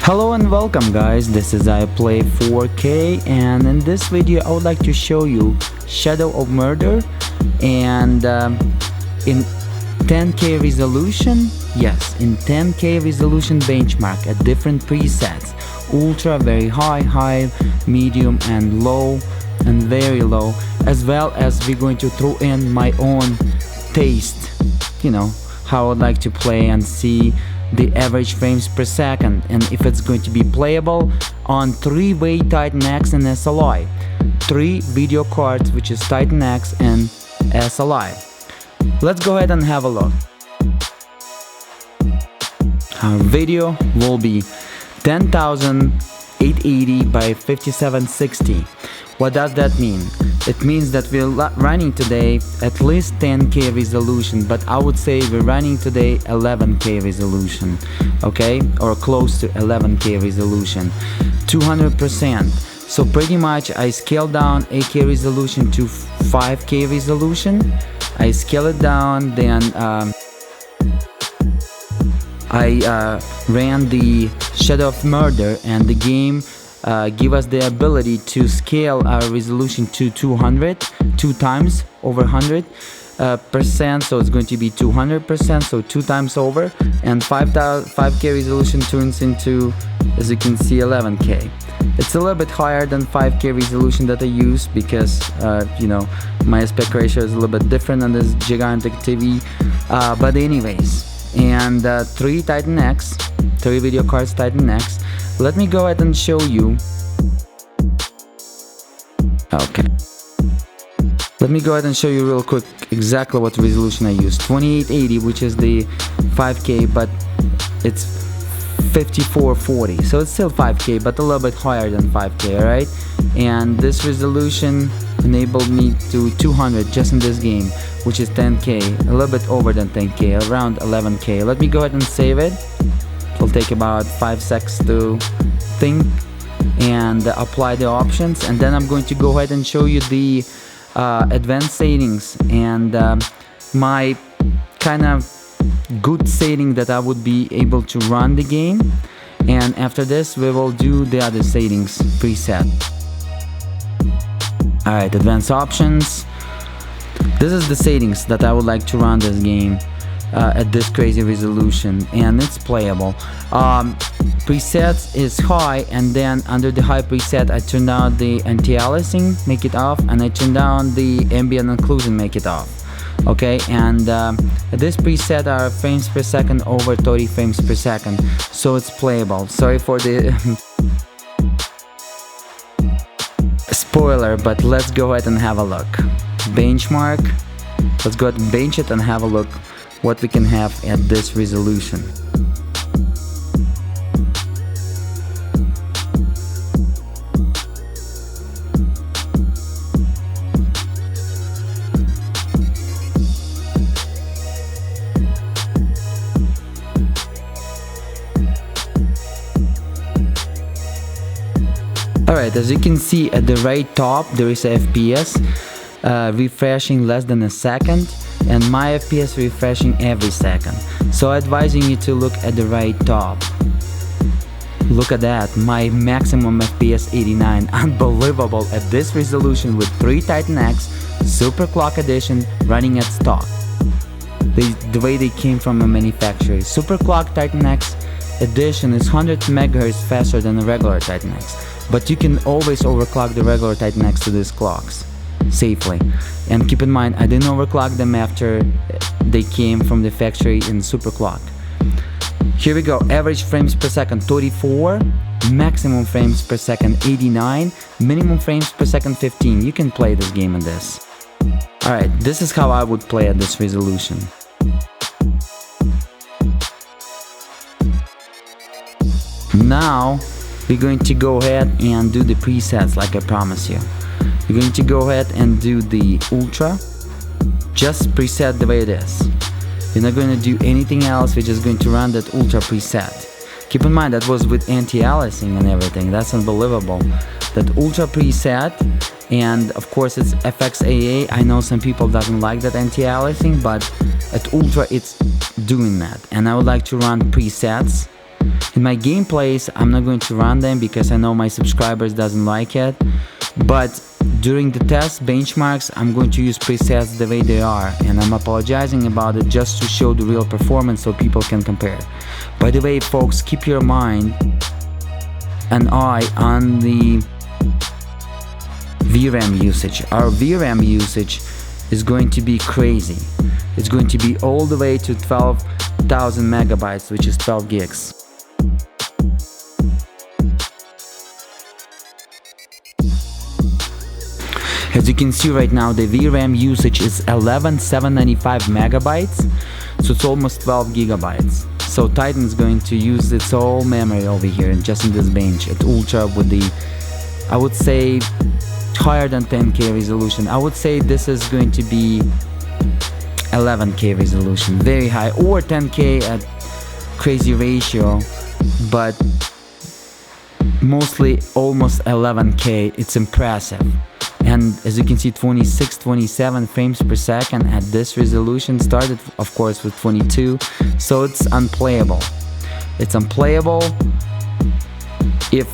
Hello and welcome guys, this is I Play 4K, and in this video I would like to show you Shadow of Mordor and in 10K resolution, yes, in 10K resolution benchmark at different presets, ultra, very high, medium and low and very low, as well as we're going to throw in my own taste, you know, how I would like to play and see the average frames per second, and if it's going to be playable on 3-way Titan X and SLI, 3 video cards, which is Titan X and SLI. Let's go ahead and have a look. Our video will be 10,880 by 5760. What does that mean? It means that we're running today at least 10K resolution, but I would say we're running today 11K resolution, okay, or close to 11K resolution, 200%. So pretty much I scaled down 8K resolution to 5K resolution. I scale it down, then I ran the Shadow of Mordor, and the game give us the ability to scale our resolution to 200, 2 times over 100%, so it's going to be 200%, so 2 times over, and 5K resolution turns into, as you can see, 11K. It's a little bit higher than 5K resolution that I use because you know, my aspect ratio is a little bit different on this gigantic TV, but anyways, and 3 Titan X, 3 video cards Titan X. Let me go ahead and show you. Okay. Let me go ahead and show you real quick exactly what resolution I use. 2880, which is the 5K, but it's 5440. So it's still 5K, but a little bit higher than 5K, alright? And this resolution enabled me to 200 just in this game, which is 10K, a little bit over than 10K, around 11K. Let me go ahead and save it. It'll take about 5 seconds to think and apply the options, and then I'm going to go ahead and show you the advanced settings and my kind of good setting that I would be able to run the game, and after this we will do the other settings preset. Alright, advanced options. This is the settings that I would like to run this game at this crazy resolution, and it's playable. Presets is high, and then under the high preset I turn down the anti-aliasing, make it off, and I turn down the ambient occlusion, make it off. Okay, and this preset are frames per second over 30 frames per second, so it's playable. Sorry for the spoiler, but let's go ahead and have a look. Benchmark, let's go ahead and bench it and have a look what we can have at this resolution. Alright, as you can see at the right top there is a FPS refreshing less than a second, and my FPS refreshing every second. So advising you to look at the right top. Look at that, my maximum FPS 89, unbelievable at this resolution with 3 Titan X Super Clock Edition running at stock. The way they came from a manufacturer. Super Clock Titan X Edition is 100 MHz faster than a regular Titan X, but you can always overclock the regular Titan X to these clocks safely. And keep in mind, I didn't overclock them after they came from the factory in super clock. Here we go, average frames per second 34, maximum frames per second 89, minimum frames per second 15. You can play this game in this. Alright, this is how I would play at this resolution. Now we're going to go ahead and do the presets like I promised you. You're going to go ahead and do the ultra, just preset the way it is. You're not going to do anything else, we're just going to run that ultra preset. Keep in mind that was with anti-aliasing and everything, that's unbelievable. That ultra preset, and of course it's FXAA. I know some people doesn't like that anti-aliasing, but at ultra it's doing that. And I would like to run presets In my gameplays, I'm not going to run them because I know my subscribers doesn't like it, but during the test benchmarks, I'm going to use presets the way they are, and I'm apologizing about it just to show the real performance so people can compare. By the way, folks, keep your mind and eye on the VRAM usage. Our VRAM usage is going to be crazy. It's going to be all the way to 12,000 megabytes, which is 12 gigs. As you can see right now, the VRAM usage is 11,795 megabytes, so it's almost 12 gigabytes. So Titan is going to use its whole memory over here, and just in this bench at Ultra with the, I would say, higher than 10K resolution. I would say this is going to be 11K resolution, very high, or 10K at crazy ratio, but mostly almost 11K. It's impressive. And as you can see, 26, 27 frames per second at this resolution. Started of course with 22, so it's unplayable. It's unplayable. If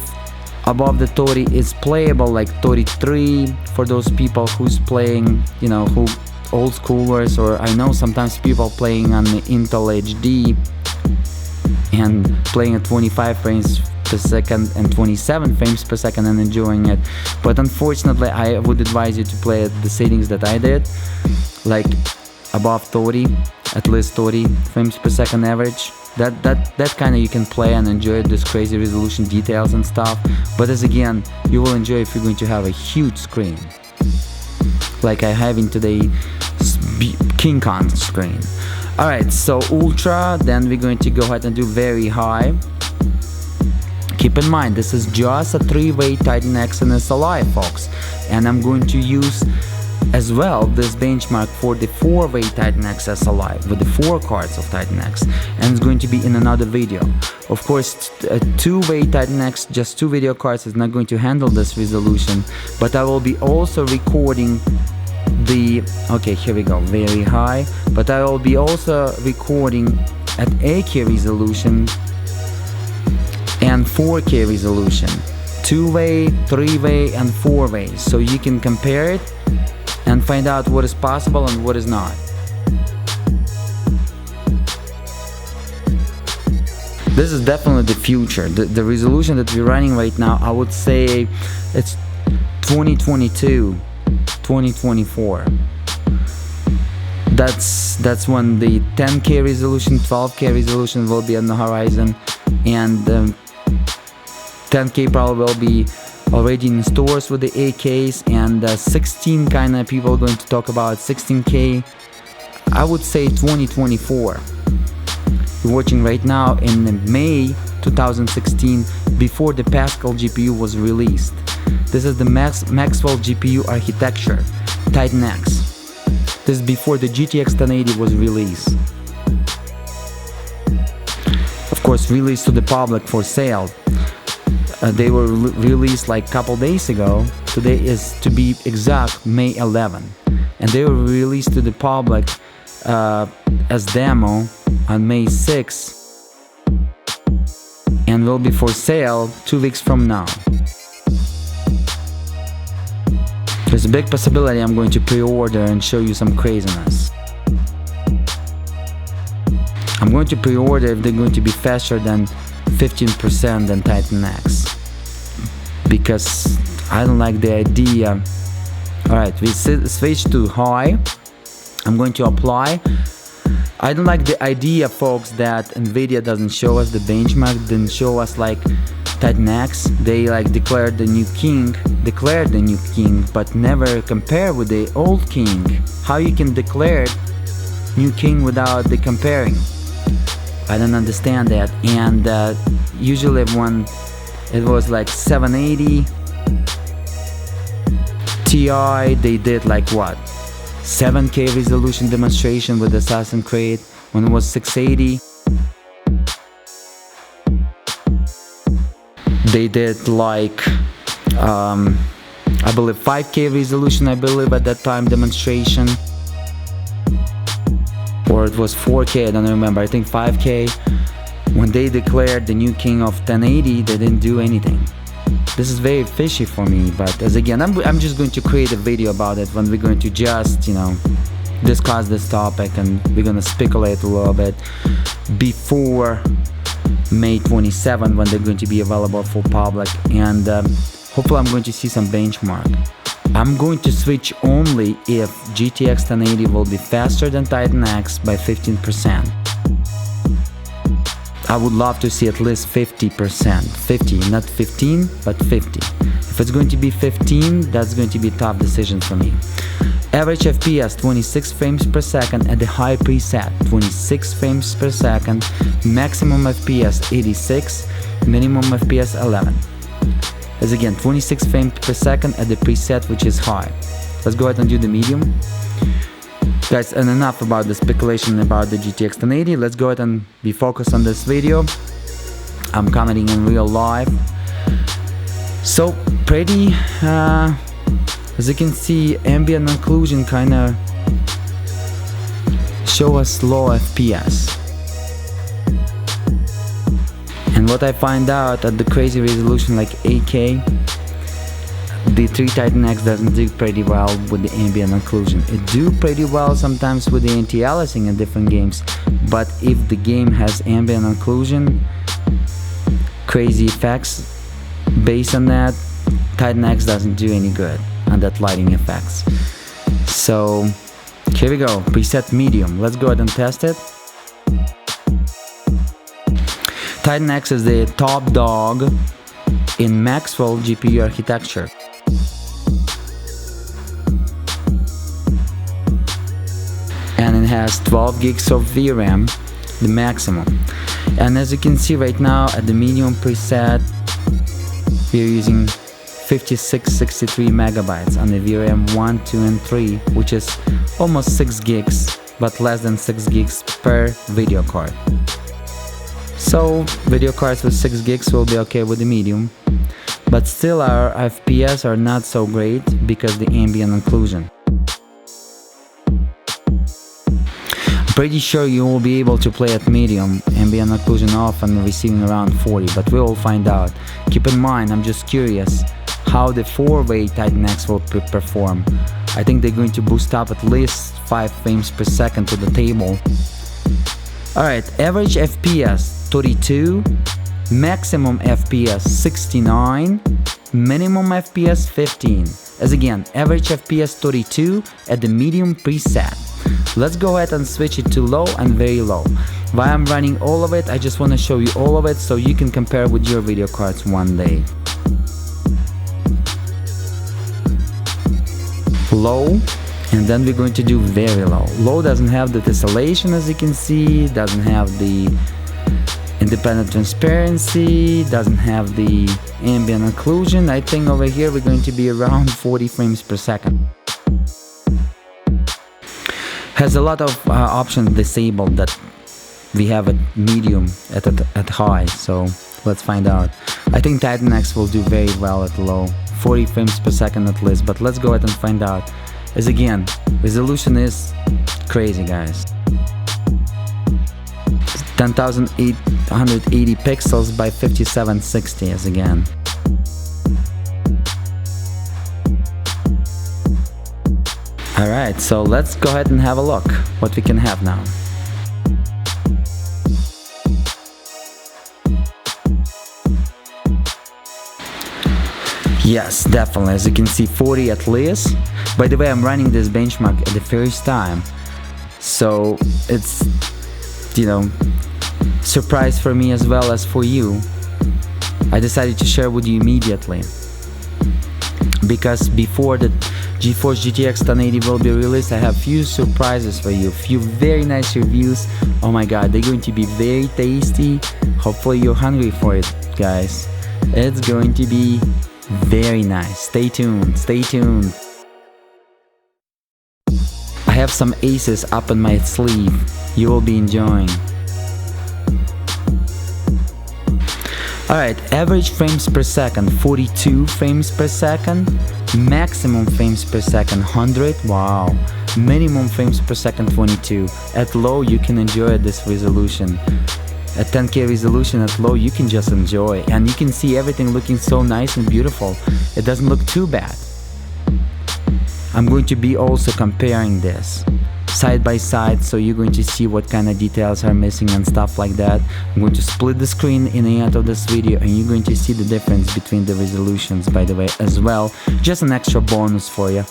above the 30 is playable, like 33 for those people who's playing, you know, who old schoolers, or I know sometimes people playing on the Intel HD and playing at 25 frames per second and 27 frames per second and enjoying it. But unfortunately, I would advise you to play at the settings that I did, like above 30, at least 30 frames per second average. That kind of you can play and enjoy this crazy resolution details and stuff. But as again, you will enjoy if you're going to have a huge screen, like I have in today King Kong screen. Alright, so Ultra, then we're going to go ahead and do very high. Keep in mind, this is just a 3-way Titan X and SLI, folks, and I'm going to use as well this benchmark for the 4-way Titan X SLI with the 4 cards of Titan X, and it's going to be in another video. Of course, a 2-way Titan X, just 2 video cards, is not going to handle this resolution, but I will be also recording the, okay, here we go, very high, but I will be also recording at 8K resolution and 4K resolution, 2-way, 3-way and 4-way, so you can compare it and find out what is possible and what is not. This is definitely the future. The resolution that we're running right now, I would say it's 2022, 2024. That's when the 10K resolution, 12K resolution will be on the horizon, and 10K probably will be already in stores with the 8Ks, and 16 kind of people are going to talk about 16K. I would say 2024. You're watching right now in May 2016, before the Pascal GPU was released. This is the Maxwell GPU architecture, Titan X. This is before the GTX 1080 was released. Of course, released to the public for sale. They were released like a couple days ago. Today is, to be exact, May 11, and they were released to the public as demo on May 6, and will be for sale 2 weeks from now. There's a big possibility I'm going to pre-order and show you some craziness. I'm going to pre-order if they're going to be faster than 15% than Titan X, because I don't like the idea. Alright, we switch to high. I'm going to apply. I don't like the idea, folks, that Nvidia doesn't show us the benchmark, didn't show us like Titan X. They like declared the new king, but never compare with the old king. How you can declare new king without the comparing? I don't understand that. And usually when it was like 780 Ti, they did like what, 7K resolution demonstration with Assassin's Creed. When it was 680, they did like I believe 5K resolution, I believe at that time, demonstration, or it was 4K, I don't remember, I think 5K when they declared the new king of 1080, they didn't do anything. This is very fishy for me, but as again, I'm just going to create a video about it when we're going to just, you know, discuss this topic, and we're gonna speculate a little bit before May 27 when they're going to be available for public, and hopefully I'm going to see some benchmark. I'm going to switch only if GTX 1080 will be faster than Titan X by 15%. I would love to see at least 50%. 50, not 15, but 50. If it's going to be 15, that's going to be a tough decision for me. Average FPS 26 frames per second at the high preset, 26 frames per second. Maximum FPS 86, minimum FPS 11. As again, 26 frames per second at the preset, which is high. Let's go ahead and do the medium. Guys, and enough about the speculation about the GTX 1080. Let's go ahead and be focused on this video. I'm commenting in real life. So pretty, as you can see, ambient occlusion kinda show us low FPS. And what I find out at the crazy resolution like 8K, the 3 Titan X doesn't do pretty well with the ambient occlusion. It do pretty well sometimes with the anti-aliasing in different games, but if the game has ambient occlusion, crazy effects, based on that, Titan X doesn't do any good on that lighting effects. So here we go, preset medium. Let's go ahead and test it. Titan X is the top dog in Maxwell GPU architecture. And it has 12 gigs of VRAM, the maximum. And as you can see right now at the medium preset, we're using 5663 megabytes on the VRAM 1, 2 and 3, which is almost 6 gigs, but less than 6 gigs per video card. So video cards with 6 gigs will be okay with the medium, but still our FPS are not so great because the ambient occlusion. Pretty sure you will be able to play at medium, ambient occlusion off and receiving around 40, but we will find out. Keep in mind, I'm just curious how the 4-way Titan X will perform. I think they're going to boost up at least 5 frames per second to the table. Alright, average FPS 32, maximum FPS 69, minimum FPS 15. As again, average FPS 32 at the medium preset. Let's go ahead and switch it to low and very low. While I'm running all of it, I just want to show you all of it so you can compare with your video cards one day. Low, and then we're going to do very low. Low doesn't have the tessellation, as you can see, doesn't have the independent transparency, doesn't have the ambient occlusion. I think over here we're going to be around 40 frames per second. Has a lot of options disabled that we have at medium, at high, so let's find out. I think Titan X will do very well at low, 40 frames per second at least, but let's go ahead and find out. As again, resolution is crazy, guys. 10,880 pixels by 5760 as again. Alright, so let's go ahead and have a look what we can have now. Yes, definitely, as you can see, 40 at least. By the way, I'm running this benchmark at the first time, so it's, you know, surprise for me as well as for you. I decided to share with you immediately because before the Geforce GTX 1080 will be released, I have few surprises for you, few very nice reviews. Oh my god, they're going to be very tasty. Hopefully you're hungry for it, guys. It's going to be very nice. Stay tuned, stay tuned. I have some aces up in my sleeve you will be enjoying. Alright, average frames per second 42 frames per second, maximum frames per second 100, wow, minimum frames per second 22. At low you can enjoy this resolution. at 10K resolution at low, you can just enjoy, and you can see everything looking so nice and beautiful. It doesn't look too bad. I'm going to be also comparing this side by side, so you're going to see what kind of details are missing and stuff like that. I'm going to split the screen in the end of this video, and you're going to see the difference between the resolutions, by the way, as well. Just an extra bonus for you.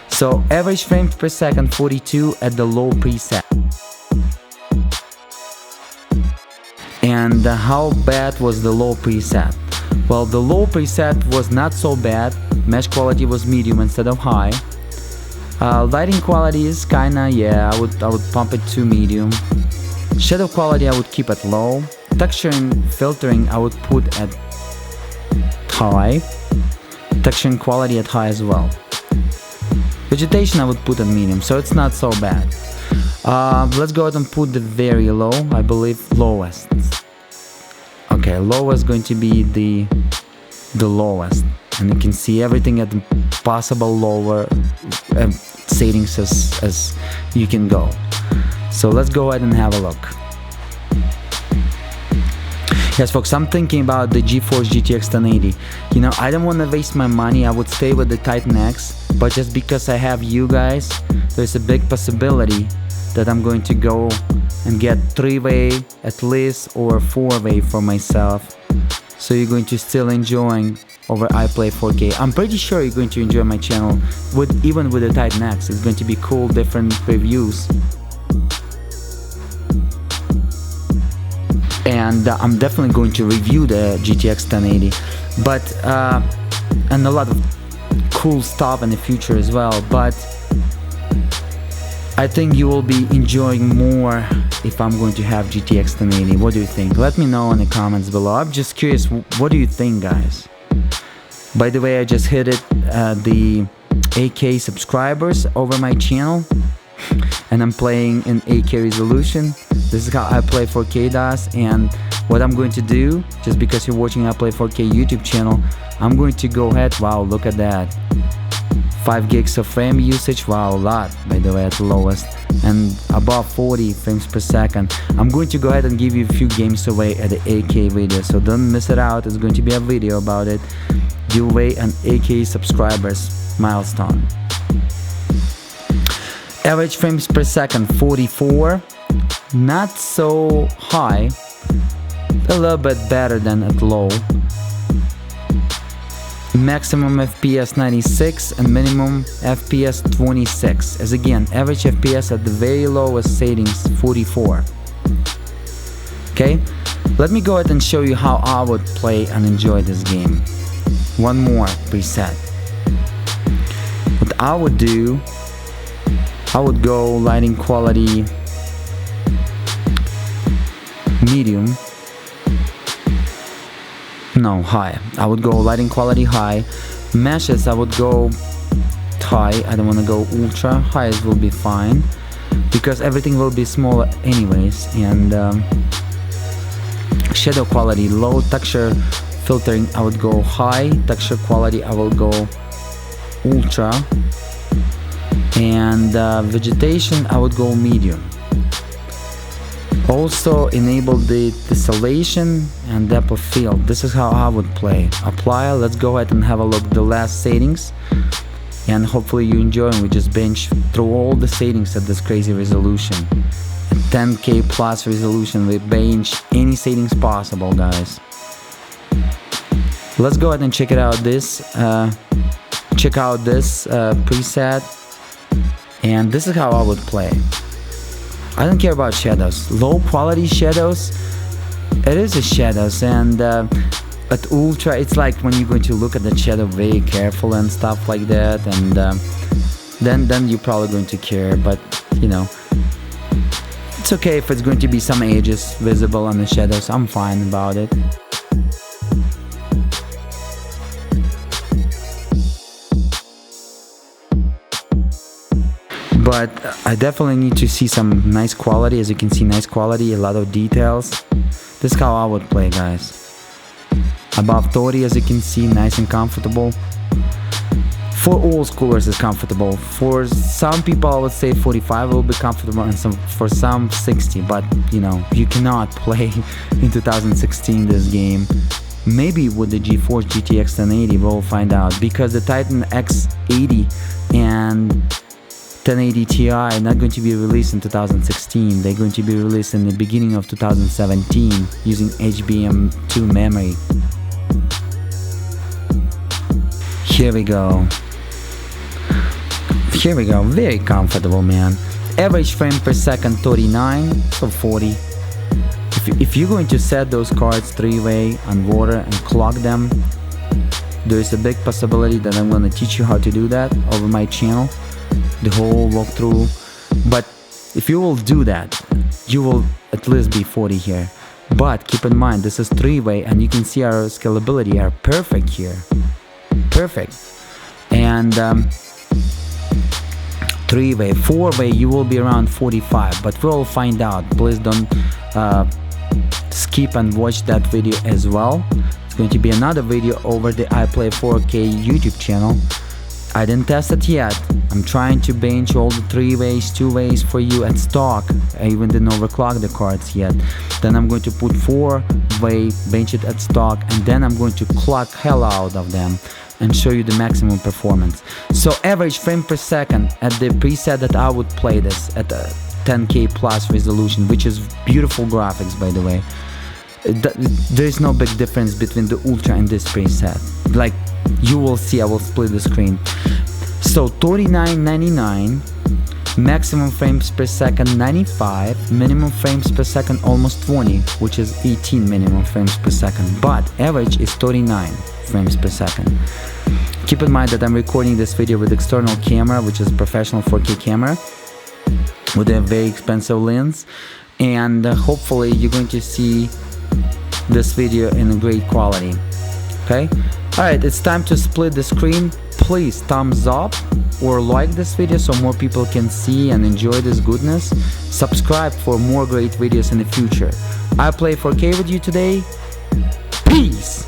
So average frames per second 42 at the low preset. And how bad was the low preset? Well, the low preset was not so bad. Mesh quality was medium instead of high. Lighting quality is kinda, yeah, I would pump it to medium. Shadow quality I would keep at low. Texture and filtering I would put at high. Texture and quality at high as well. Vegetation I would put at medium, so it's not so bad. Let's go ahead and put the very low, I believe lowest. Okay, low is going to be the lowest, and you can see everything at the possible lower settings as you can go. So let's go ahead and have a look. Yes, folks, I'm thinking about the Geforce GTX 1080. You know, I don't want to waste my money. I would stay with the Titan X, but just because I have you guys, there's a big possibility that I'm going to go and get 3-way at least, or 4-way for myself. So you're going to still enjoying over iPlay 4K. I'm pretty sure you're going to enjoy my channel even with the Titan X. It's going to be cool, different reviews. And I'm definitely going to review the GTX 1080, but and a lot of cool stuff in the future as well. But I think you will be enjoying more if I'm going to have GTX 1080. What do you think? Let me know in the comments below. I'm just curious, what do you think, guys? By the way, I just hit it the 8K subscribers over my channel, and I'm playing in 8K resolution. This is how I play 4K does, and what I'm going to do, just because you're watching I Play 4K YouTube channel, I'm going to go ahead. Wow, look at that, 5 gigs of frame usage. Wow, a lot, by the way, at the lowest, and above 40 frames per second. I'm going to go ahead and give you a few games away at the 8K video, so don't miss it out. There's going to be a video about it. Give away an 8K subscribers milestone. Average frames per second 44, not so high, a little bit better than at low. Maximum FPS 96 and minimum FPS 26, as again average FPS at the very lowest settings 44. Okay, let me go ahead and show you how I would play and enjoy this game. One more preset. What I would do, I would go lighting quality medium, no, high. I would go lighting quality high. Meshes I would go high. I don't want to go ultra. Highs will be fine because everything will be smaller anyways. And shadow quality low. Texture filtering I would go high. Texture quality I will go ultra. And vegetation I would go medium. Also enable the tessellation and depth of field. This is how I would play. Apply. Let's go ahead and have a look at the last settings, and hopefully you enjoy, and we just bench through all the settings at this crazy resolution. At 10K plus resolution, we bench any settings possible, guys. Let's go ahead and check it out. Check out this preset, and this is how I would play. I don't care about shadows. Low quality shadows, it is a shadows, and at ultra it's like when you're going to look at the shadow very careful and stuff like that, and then you're probably going to care. But you know, it's okay if it's going to be some edges visible on the shadows. I'm fine about it. But I definitely need to see some nice quality. As you can see, nice quality, a lot of details. This is how I would play, guys. Above 30, as you can see, nice and comfortable. For all schoolers is comfortable. For some people I would say 45 will be comfortable, and for some 60, but you know, you cannot play in 2016 this game. Maybe with the Geforce GTX 1080 we'll find out, because the Titan X 80 and 1080 Ti are not going to be released in 2016. They're going to be released in the beginning of 2017 using HBM2 memory. Here we go. Here we go. Very comfortable, man. Average frame per second 39, so 40. If you're going to set those cards 3-way on water and clock them, there is a big possibility that I'm going to teach you how to do that over my channel, the whole walkthrough. But if you will do that, you will at least be 40 here. But keep in mind, this is 3-way, and you can see our scalability are perfect here. Perfect. And 3-way, 4-way, you will be around 45, but we'll find out. Please don't skip and watch that video as well. It's going to be another video over the iPlay 4K YouTube channel. I didn't test it yet. I'm trying to bench all the 3-ways, 2-ways for you at stock. I even didn't overclock the cards yet. Then I'm going to put 4-way, bench it at stock, and then I'm going to clock hell out of them and show you the maximum performance. So average frame per second at the preset that I would play this at a 10K plus resolution, which is beautiful graphics, by the way. There is no big difference between the Ultra and this preset. Like you will see, I will split the screen. So 39.99, maximum frames per second 95, minimum frames per second almost 20, which is 18 minimum frames per second, but average is 39 frames per second. Keep in mind that I'm recording this video with external camera, which is professional 4K camera with a very expensive lens, and hopefully you're going to see this video in a great quality. Okay, alright, it's time to split the screen. Please thumbs up or like this video so more people can see and enjoy this goodness. Subscribe for more great videos in the future. I play 4K with you today. Peace.